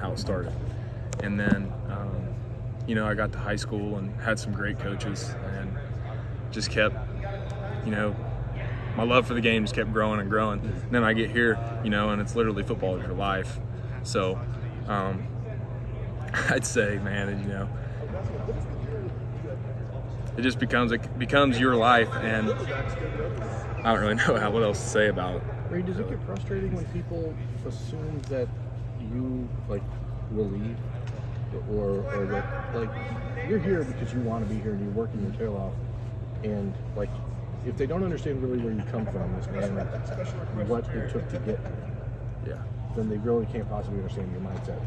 how it started. And then, I got to high school and had some great coaches and just kept, my love for the game just kept growing and growing. And then I get here, and it's literally football is your life. So I'd say, man, it just becomes your life, and I don't really know what else to say about it. Reid, does it get frustrating when people assume that you will leave, or that you're here because you want to be here and you're working your tail off, and if they don't understand really where you come from, this man, what it took to get here, then they really can't possibly understand your mindset.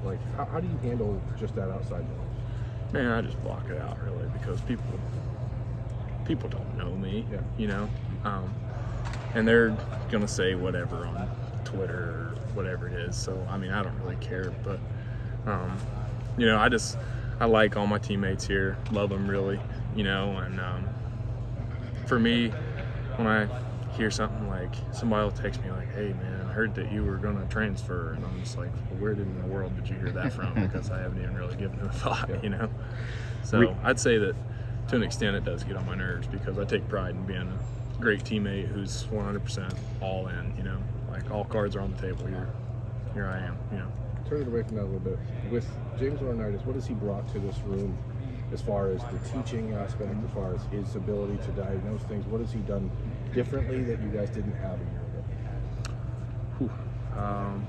But how do you handle just that outside noise? Man, I just block it out really, because people don't know me, and they're gonna say whatever on Twitter or whatever it is. So I mean, I don't really care, but I like all my teammates here, love them really, and for me, when I hear something like somebody will text me like, "Hey man, I heard that you were gonna transfer," and I'm just like, well, where in the world did you hear that from? Because I haven't even really given it a thought, So I'd say that to an extent it does get on my nerves, because I take pride in being a great teammate who's 100% all in, all cards are on the table. Here I am, Turn it away from that a little bit. With James Laurinaitis, what has he brought to this room as far as the teaching aspect, as far as his ability to diagnose things? What has he done differently that you guys didn't have a year ago?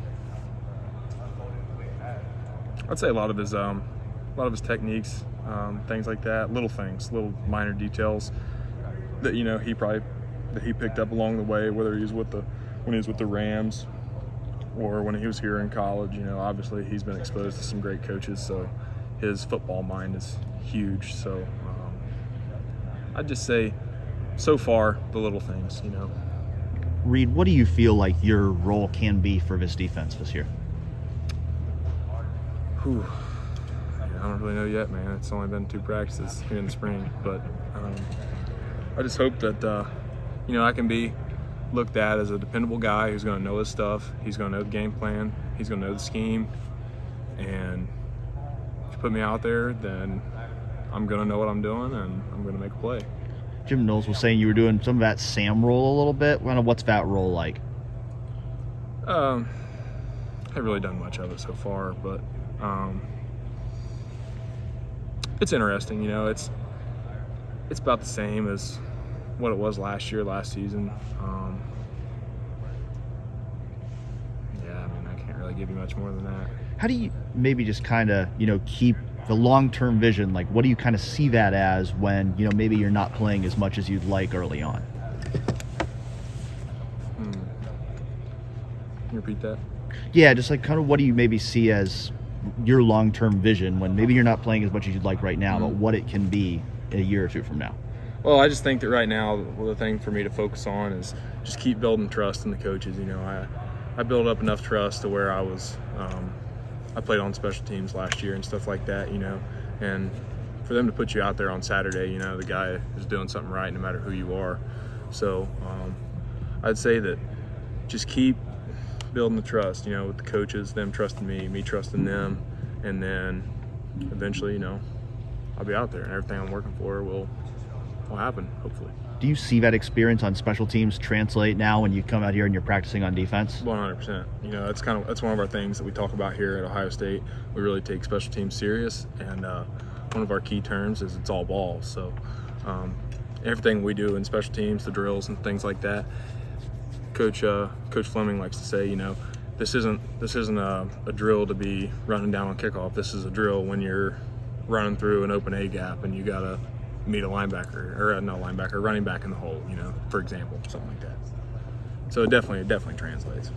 I'd say a lot of his techniques, things like that, little minor details that he picked up along the way, whether he was when he was with the Rams or when he was here in college. Obviously he's been exposed to some great coaches, so his football mind is huge. So I'd just say, so far, the little things. Reid, what do you feel like your role can be for this defense this year? I don't really know yet, man. It's only been 2 practices here in the spring, but I just hope that I can be looked at as a dependable guy who's going to know his stuff. He's going to know the game plan. He's going to know the scheme. And if you put me out there, then I'm going to know what I'm doing, and I'm going to make a play. Jim Knowles was saying you were doing some of that Sam role a little bit. What's that role like? I haven't really done much of it so far, but it's interesting. It's about the same as what it was last season. I can't really give you much more than that. How do you maybe just kind of, keep the long-term vision? What do you kind of see that as when, maybe you're not playing as much as you'd like early on? Can you repeat that? Yeah, just kind of what do you maybe see as your long-term vision when maybe you're not playing as much as you'd like right now, but what it can be a year or two from now? Well, I just think that right now the thing for me to focus on is just keep building trust in the coaches. I built up enough trust to where I played on special teams last year and stuff like that, and for them to put you out there on Saturday, the guy is doing something right no matter who you are. So I'd say that just keep building the trust, with the coaches, them trusting me trusting them, and then eventually, I'll be out there and everything I'm working for will happen, hopefully. Do you see that experience on special teams translate now when you come out here and you're practicing on defense? 100%. That's one of our things that we talk about here at Ohio State. We really take special teams serious, and one of our key terms is it's all ball. So everything we do in special teams, the drills and things like that, Coach Fleming likes to say, this isn't a drill to be running down on kickoff. This is a drill when you're running through an open A gap and you gotta meet a linebacker, or not linebacker, running back in the hole, for example, something like that. So it definitely translates.